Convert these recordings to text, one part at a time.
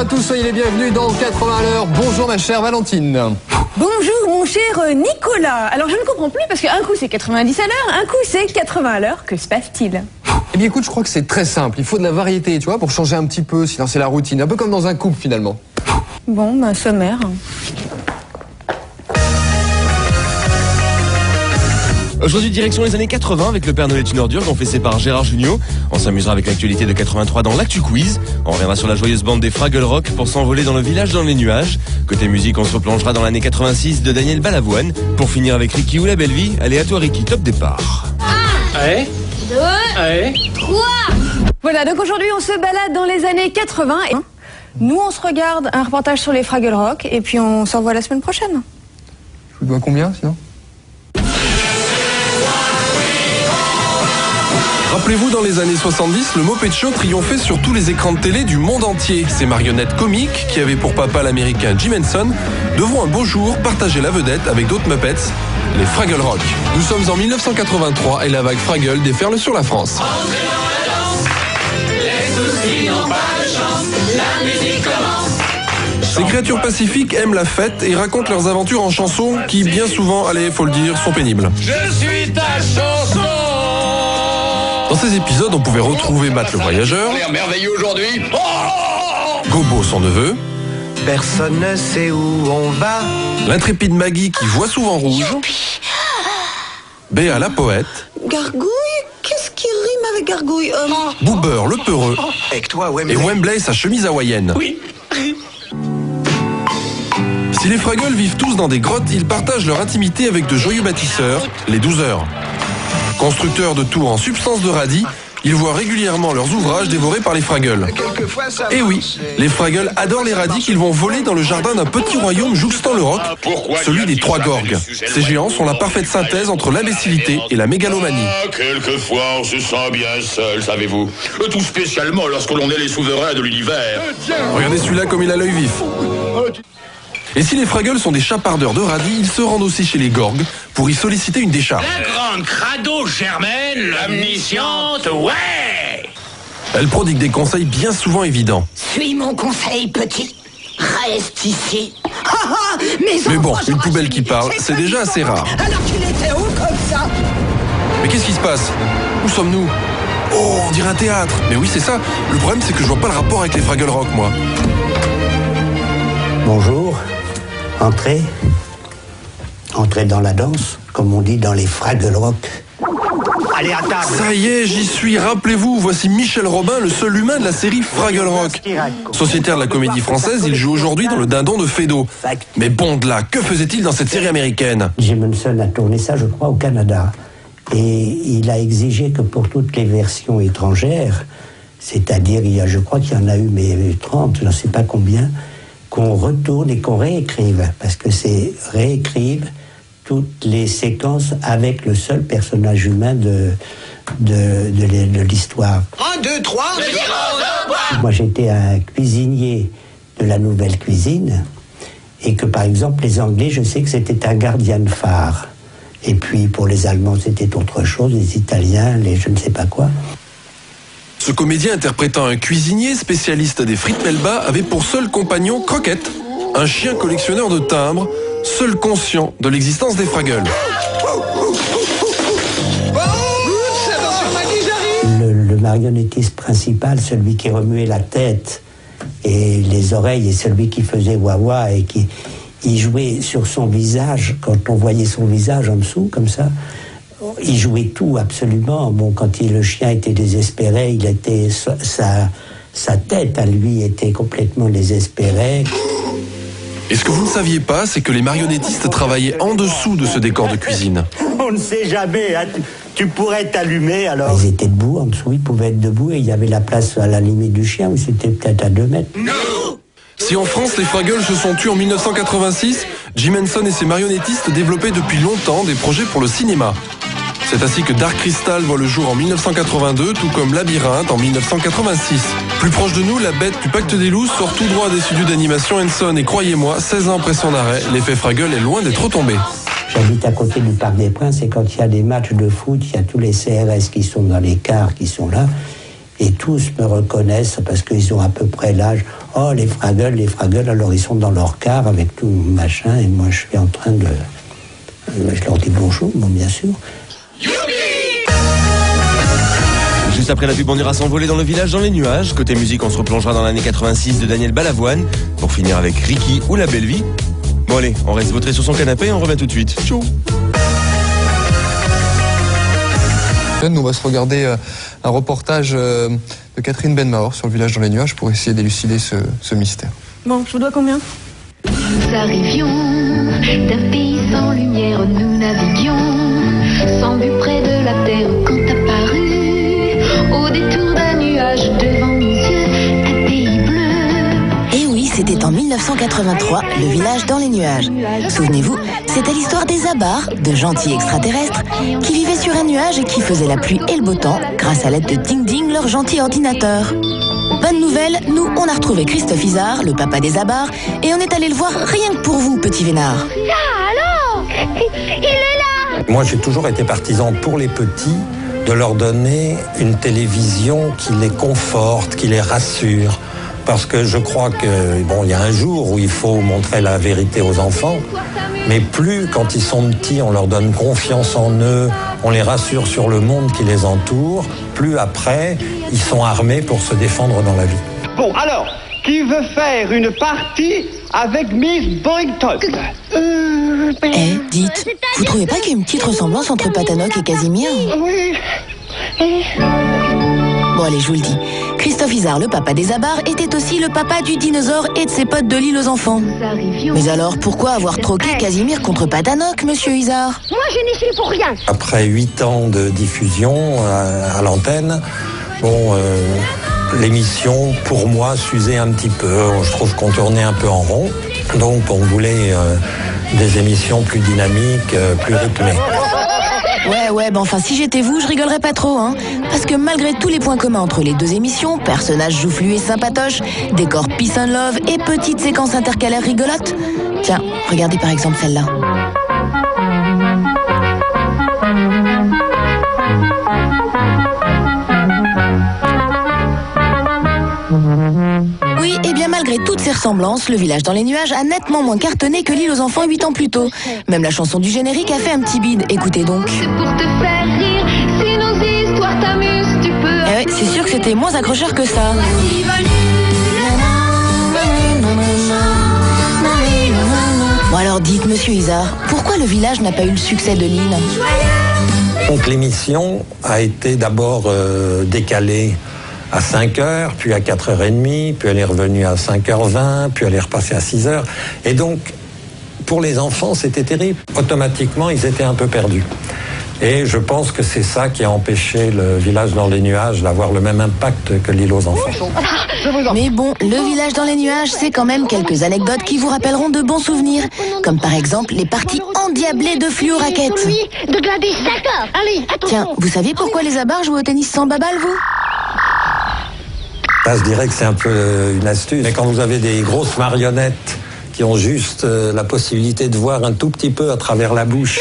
à tous, soyez les bienvenus dans 80 à l'heure. Bonjour ma chère Valentine. Bonjour mon cher Nicolas. Alors je ne comprends plus parce qu'un coup c'est 90 à l'heure, un coup c'est 80 à l'heure. Que se passe-t-il? Eh bien écoute, je crois que c'est très simple. Il faut de la variété, tu vois, pour changer un petit peu, sinon c'est la routine. Un peu comme dans un couple finalement. Bon, ben sommaire. Aujourd'hui, direction les années 80 avec le Père Noël est une ordure, confessé par Gérard Jugnot. On s'amusera avec l'actualité de 83 dans l'Actu Quiz. On reviendra sur la joyeuse bande des Fraggle Rock pour s'envoler dans le village dans les nuages. Côté musique, on se replongera dans l'année 86 de Daniel Balavoine. Pour finir avec Ricky ou la belle vie, allez à toi Ricky, top départ. 1, 2, 3. Voilà, donc aujourd'hui on se balade dans les années 80 et nous on se regarde un reportage sur les Fraggle Rock et puis on s'envoie la semaine prochaine. Je vous dois combien sinon? Rappelez-vous, dans les années 70, le Muppet Show triomphait sur tous les écrans de télé du monde entier. Ces marionnettes comiques, qui avaient pour papa l'américain Jim Henson, devront un beau jour partager la vedette avec d'autres Muppets, les Fraggle Rock. Nous sommes en 1983 et la vague Fraggle déferle sur la France. Ces créatures pacifiques aiment la fête et racontent leurs aventures en chansons qui, bien souvent, allez, faut le dire, sont pénibles. Je suis ta chanson. Dans ces épisodes, on pouvait retrouver Matt le voyageur, On est merveilleux aujourd'hui. Gobo son neveu, Personne ne sait où on va. l'intrépide Maggie qui voit souvent rouge, Béa la poète, Gargouille? Qu'est-ce qui rime avec gargouille? Boober le peureux Et que toi, et Wembley sa chemise hawaïenne. Oui. Si les Fraggles vivent tous dans des grottes, ils partagent leur intimité avec de joyeux bâtisseurs, les 12 heures. Constructeurs de tours en substance de radis, ils voient régulièrement leurs ouvrages dévorés par les Fraggles. quelquefois ça. Et oui, les Fraggles adorent les radis qu'ils vont voler dans le jardin d'un petit royaume jouxtant le roc, celui des Trois Gorgues. Ces géants sont la parfaite synthèse entre l'imbécilité et la mégalomanie. Quelquefois, on se sent bien seul, savez-vous. Tout spécialement lorsque l'on est les souverains de l'univers. Regardez celui-là comme il a l'œil vif. Et si les Fraggles sont des chapardeurs de radis, ils se rendent aussi chez les Gorgues pour y solliciter une décharge. La grande crado germaine, l'omnisciente, ouais. Elle prodigue des conseils bien souvent évidents. Suis mon conseil, petit. Reste ici. Mais bon, une poubelle qui parle, c'est déjà assez rare. Alors qu'il était où comme ça? Mais qu'est-ce qui se passe? Où sommes-nous? Oh, on dirait un théâtre. Mais oui, c'est ça. Le problème, c'est que je vois pas le rapport avec les Fraggle Rock, moi. Bonjour, entrez. Entrez dans la danse, comme on dit dans les Fraggle Rock. Allez, à table. Ça y est, j'y suis. Rappelez-vous, voici Michel Robin, le seul humain de la série Fraggle Rock. Sociétaire de la comédie française, il joue aujourd'hui dans Le Dindon de Fédo. Mais bon de là, que faisait-il dans cette série américaine? Jim Henson a tourné ça, je crois, au Canada. Et il a exigé que pour toutes les versions étrangères, c'est-à-dire, je crois qu'il y en a eu, mais 30, je ne sais pas combien, qu'on retourne et qu'on réécrive, parce que c'est réécrire toutes les séquences avec le seul personnage humain de l'histoire. 1, 2, 3. Moi, j'étais un cuisinier de la nouvelle cuisine, et que, par exemple, les Anglais, je sais que c'était un gardien de phare. Et puis, pour les Allemands, c'était autre chose, les Italiens, les je ne sais pas quoi. Ce comédien interprétant un cuisinier spécialiste des frites Melba avait pour seul compagnon Croquette, un chien collectionneur de timbres, seul conscient de l'existence des Fraggles. Le marionnettiste principal, celui qui remuait la tête et les oreilles, et celui qui faisait wawa et qui il jouait sur son visage, quand on voyait son visage en dessous, comme ça, il jouait tout absolument. Bon, quand le chien était désespéré, il était sa tête à lui était complètement désespérée. Et ce que vous ne saviez pas, c'est que les marionnettistes travaillaient en dessous de ce décor de cuisine. On ne sait jamais, hein. Tu pourrais t'allumer alors. Ils étaient debout, en dessous, ils pouvaient être debout, et il y avait la place à la limite du chien, où c'était peut-être à 2 mètres. Si en France, les Fraggles se sont tués en 1986, Jim Henson et ses marionnettistes développaient depuis longtemps des projets pour le cinéma. C'est ainsi que Dark Crystal voit le jour en 1982, tout comme Labyrinthe en 1986. Plus proche de nous, La Bête du Pacte des Loups sort tout droit des studios d'animation Henson, et croyez-moi, 16 ans après son arrêt, l'effet Fraggle est loin d'être retombé. J'habite à côté du Parc des Princes, et quand il y a des matchs de foot, il y a tous les CRS qui sont dans les cars, qui sont là. Et tous me reconnaissent parce qu'ils ont à peu près l'âge. Oh, les Fraggles, alors ils sont dans leur car avec tout machin, et moi je suis en train de... Je leur dis bonjour, bon, bien sûr. Juste après la pub, on ira s'envoler dans le village dans les nuages. Côté musique, on se replongera dans l'année 86 de Daniel Balavoine pour finir avec Ricky ou La Belle Vie. Bon allez, on reste vautré sur son canapé et on revient tout de suite. Ciao. Nous, on va se regarder un reportage de Catherine Benmahor sur le village dans les nuages pour essayer d'élucider ce mystère. Bon, je vous dois combien? Nous arrivions d'un pays sans lumière, nous naviguions sans but près de la terre quand apparut au détour d'un nuage devant nos yeux un pays bleu. Et oui, c'était en 1983, le village dans les nuages. Souvenez-vous, c'était l'histoire des Abars, de gentils extraterrestres, qui vivaient sur un nuage et qui faisaient la pluie et le beau temps grâce à l'aide de Ding Ding, leur gentil ordinateur. Bonne nouvelle, nous, on a retrouvé Christophe Izard, le papa des Abars, et on est allé le voir rien que pour vous, petit Vénard. Alors, il est là. Moi, j'ai toujours été partisan pour les petits de leur donner une télévision qui les conforte, qui les rassure. Parce que je crois que, bon, il y a un jour où il faut montrer la vérité aux enfants, mais plus quand ils sont petits, on leur donne confiance en eux, on les rassure sur le monde qui les entoure, plus après, ils sont armés pour se défendre dans la vie. Bon, alors, qui veut faire une partie avec Miss Boynton? Eh, dites, vous trouvez pas qu'il y a une petite ressemblance entre Patanoc et Casimir? Oui. Bon allez, je vous le dis. Christophe Izard, le papa des Abars, était aussi le papa du dinosaure et de ses potes de l'île aux enfants. Mais alors, pourquoi avoir troqué Casimir contre Patanoc, monsieur Izard? Moi, je n'y suis pour rien. Après 8 ans de diffusion à l'antenne, bon, l'émission, pour moi, s'usait un petit peu. Je trouve qu'on tournait un peu en rond. Donc, on voulait des émissions plus dynamiques, plus rythmées. Ouais, ben enfin, si j'étais vous, je rigolerais pas trop, hein. Parce que malgré tous les points communs entre les deux émissions, personnages joufflus et sympatoches, décors peace and love et petites séquences intercalaires rigolotes. Tiens, regardez par exemple celle-là. Oui, et bien malgré toutes ces ressemblances, le village dans les nuages a nettement moins cartonné que l'île aux enfants 8 ans plus tôt. Même la chanson du générique a fait un petit bide, écoutez donc. C'est pour te faire rire, si nos histoires t'amusent, tu peux... Eh ouais, c'est sûr que c'était moins accrocheur que ça. Bon alors dites, monsieur Izard, pourquoi le village n'a pas eu le succès de l'île? Donc l'émission a été d'abord décalée à 5h, puis à 4h30, puis elle est revenue à 5h20, puis elle est repassée à 6h. Et donc, pour les enfants, c'était terrible. Automatiquement, ils étaient un peu perdus. Et je pense que c'est ça qui a empêché le village dans les nuages d'avoir le même impact que l'île aux enfants. Mais bon, le village dans les nuages, c'est quand même quelques anecdotes qui vous rappelleront de bons souvenirs. Comme par exemple les parties endiablées de fluo-raquettes. De Gladys, d'accord. Allez, attention. Tiens, vous saviez pourquoi les Abars jouent au tennis sans baballe, vous? Là, je dirais que c'est un peu une astuce. Mais quand vous avez des grosses marionnettes qui ont juste la possibilité de voir un tout petit peu à travers la bouche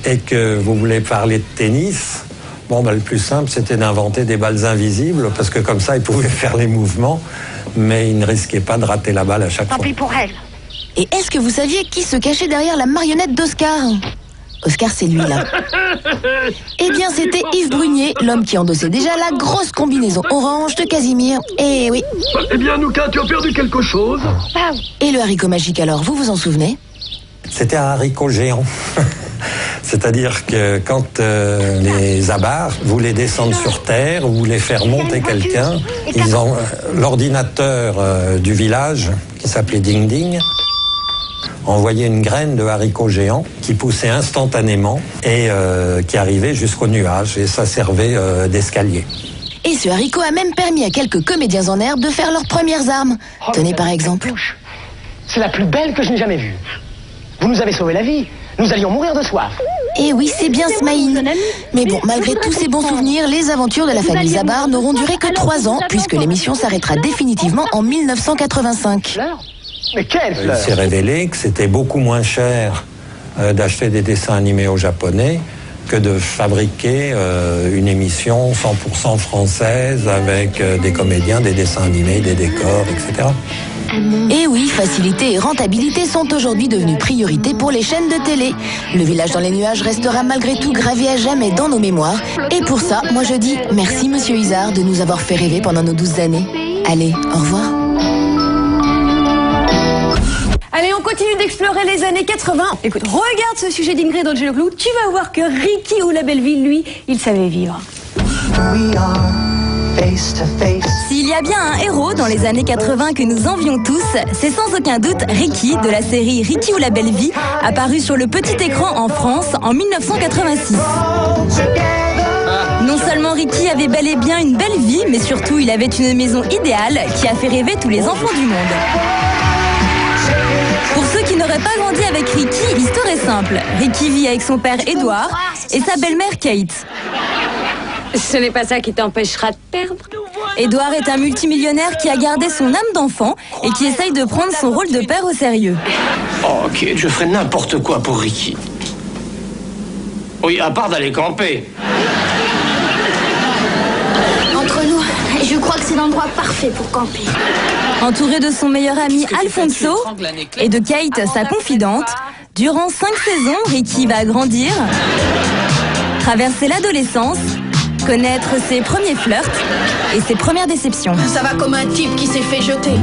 et que vous voulez parler de tennis, bon, le plus simple, c'était d'inventer des balles invisibles parce que comme ça, ils pouvaient faire les mouvements, mais ils ne risquaient pas de rater la balle à chaque fois. Tant pis pour elle. Et est-ce que vous saviez qui se cachait derrière la marionnette d'Oscar? Oscar, c'est lui, là. Eh bien, c'était Yves Brunier, l'homme qui endossait déjà la grosse combinaison orange de Casimir. Eh oui. Eh bien, Nouka, tu as perdu quelque chose? Et le haricot magique, alors, vous vous en souvenez? C'était un haricot géant. C'est-à-dire que quand les Abars voulaient descendre sur Terre ou voulaient faire monter quelqu'un, ils ont l'ordinateur du village, qui s'appelait Ding Ding, envoyait une graine de haricot géant qui poussait instantanément et qui arrivait jusqu'au nuage. Et ça servait d'escalier. Et ce haricot a même permis à quelques comédiens en herbe de faire leurs premières armes. Tenez par exemple. C'est la plus belle que je n'ai jamais vue. Vous nous avez sauvé la vie. Nous allions mourir de soif. Et oui, c'est bien Smaïl. Mais bon, malgré tous ces bons souvenirs, les aventures de la famille Zabar n'auront duré que 3 ans, puisque l'émission s'arrêtera définitivement en 1985. Mais quelle fleur! Il s'est révélé que c'était beaucoup moins cher d'acheter des dessins animés aux Japonais que de fabriquer une émission 100% française avec des comédiens, des dessins animés, des décors, etc. Et oui, facilité et rentabilité sont aujourd'hui devenues priorité pour les chaînes de télé. Le village dans les nuages restera malgré tout gravé à jamais dans nos mémoires. Et pour ça, moi je dis merci Monsieur Isard de nous avoir fait rêver pendant nos 12 années. Allez, au revoir. Allez, on continue d'explorer les années 80. Écoute, regarde ce sujet d'Ingrid Angelou. Tu vas voir que Ricky ou la Belleville, lui, il savait vivre. S'il y a bien un héros dans les années 80 que nous envions tous, c'est sans aucun doute Ricky de la série Ricky ou la belle vie, apparue sur le petit écran en France en 1986. Non seulement Ricky avait bel et bien une belle vie, mais surtout il avait une maison idéale qui a fait rêver tous les enfants du monde. Pour ceux qui n'auraient pas grandi avec Ricky, l'histoire est simple. Ricky vit avec son père Edouard et sa belle-mère Kate. Ce n'est pas ça qui t'empêchera de perdre. Edouard est un multimillionnaire qui a gardé son âme d'enfant et qui essaye de prendre son rôle de père au sérieux. Oh, ok, je ferai n'importe quoi pour Ricky. Oui, à part d'aller camper. Entre nous, je crois que c'est l'endroit parfait pour camper. Entouré de son meilleur ami Alfonso et de Kate, sa confidente, durant 5 saisons, Ricky va grandir, traverser l'adolescence, connaître ses premiers flirts et ses premières déceptions. Ça va comme un type qui s'est fait jeter.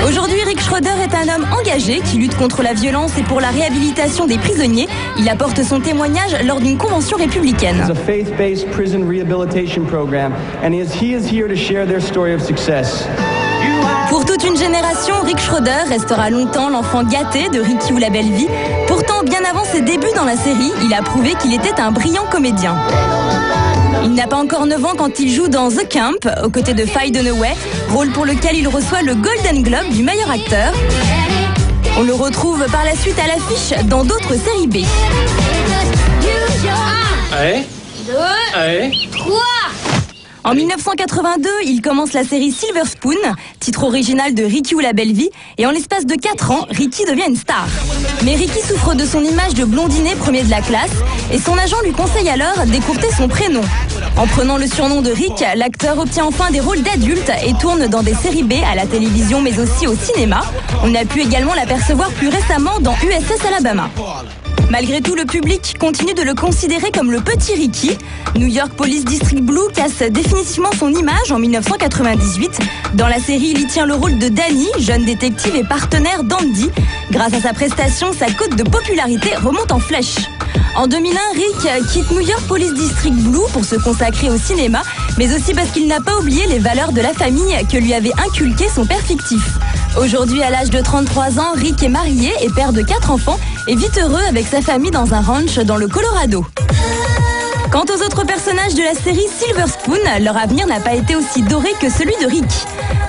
Aujourd'hui, Rick Schroeder est un homme engagé qui lutte contre la violence et pour la réhabilitation des prisonniers. Il apporte son témoignage lors d'une convention républicaine. It's a faith-based prison rehabilitation program, and he is here to share their story of success. Pour toute une génération, Rick Schroeder restera longtemps l'enfant gâté de Ricky ou la belle vie. Pourtant, bien avant ses débuts dans la série, il a prouvé qu'il était un brillant comédien. Il n'a pas encore 9 ans quand il joue dans The Camp, aux côtés de Faye Dunaway, rôle pour lequel il reçoit le Golden Globe du meilleur acteur. On le retrouve par la suite à l'affiche dans d'autres séries B. 3. En 1982, il commence la série Silver Spoon, titre original de Ricky ou la belle vie, et en l'espace de 4 ans, Ricky devient une star. Mais Ricky souffre de son image de blondinet premier de la classe, et son agent lui conseille alors d'écourter son prénom. En prenant le surnom de Rick, l'acteur obtient enfin des rôles d'adulte et tourne dans des séries B à la télévision mais aussi au cinéma. On a pu également l'apercevoir plus récemment dans USS Alabama. Malgré tout, le public continue de le considérer comme le petit Ricky. New York Police District Blue casse définitivement son image en 1998. Dans la série, il y tient le rôle de Danny, jeune détective et partenaire d'Andy. Grâce à sa prestation, sa cote de popularité remonte en flèche. En 2001, Rick quitte New York Police District Blue pour se consacrer au cinéma, mais aussi parce qu'il n'a pas oublié les valeurs de la famille que lui avait inculqué son père fictif. Aujourd'hui, à l'âge de 33 ans, Rick est marié et père de 4 enfants et vit heureux avec sa famille dans un ranch dans le Colorado. Quant aux autres personnages de la série Silver Spoon, leur avenir n'a pas été aussi doré que celui de Rick.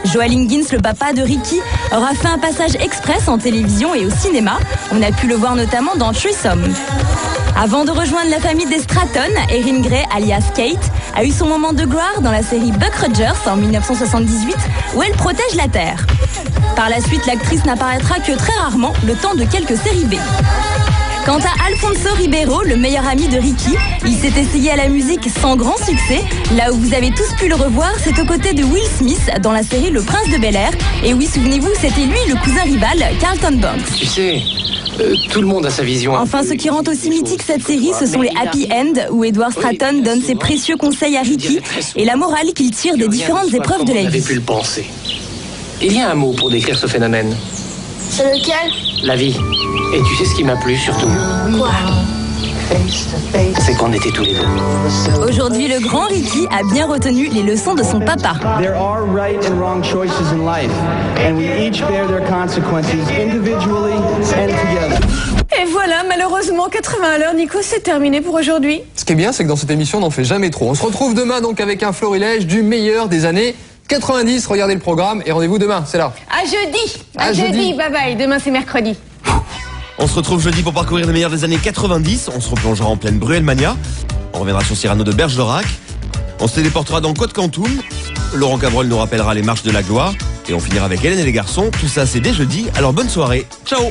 Joel Higgins, le papa de Ricky, aura fait un passage express en télévision et au cinéma. On a pu le voir notamment dans Threesome. Avant de rejoindre la famille des Stratton, Erin Gray, alias Kate, a eu son moment de gloire dans la série Buck Rogers en 1978, où elle protège la Terre. Par la suite, l'actrice n'apparaîtra que très rarement, le temps de quelques séries B. Quant à Alfonso Ribeiro, le meilleur ami de Ricky, il s'est essayé à la musique sans grand succès. Là où vous avez tous pu le revoir, c'est aux côtés de Will Smith dans la série Le Prince de Bel-Air. Et oui, souvenez-vous, c'était lui le cousin rival, Carlton Banks. Tu sais, tout le monde a sa vision. Enfin, ce qui rend aussi mythique cette série, ce sont les happy end, où Edward Stratton donne ses précieux conseils à Ricky et la morale qu'il tire des différentes épreuves de la vie. On avait pu le penser. Il y a un mot pour décrire ce phénomène. C'est lequel? La vie. Et tu sais ce qui m'a plu surtout? Quoi? C'est qu'on était tous les deux. Aujourd'hui, le grand Ricky a bien retenu les leçons de son papa. There are right and wrong choices in life, and we each bear their consequences individually and together. Et voilà, malheureusement, 80 à l'heure, Nico, c'est terminé pour aujourd'hui. Ce qui est bien, c'est que dans cette émission, on n'en fait jamais trop. On se retrouve demain donc avec un florilège du meilleur des années 90. Regardez le programme et rendez-vous demain, c'est là. À jeudi. À jeudi, bye bye. Demain, c'est mercredi. On se retrouve jeudi pour parcourir les meilleurs des années 90. On se replongera en pleine Bruelmania. On reviendra sur Cyrano de Bergerac. On se téléportera dans Côte Quantum. Laurent Cabrol nous rappellera les marches de la gloire. Et on finira avec Hélène et les garçons. Tout ça, c'est dès jeudi. Alors bonne soirée. Ciao.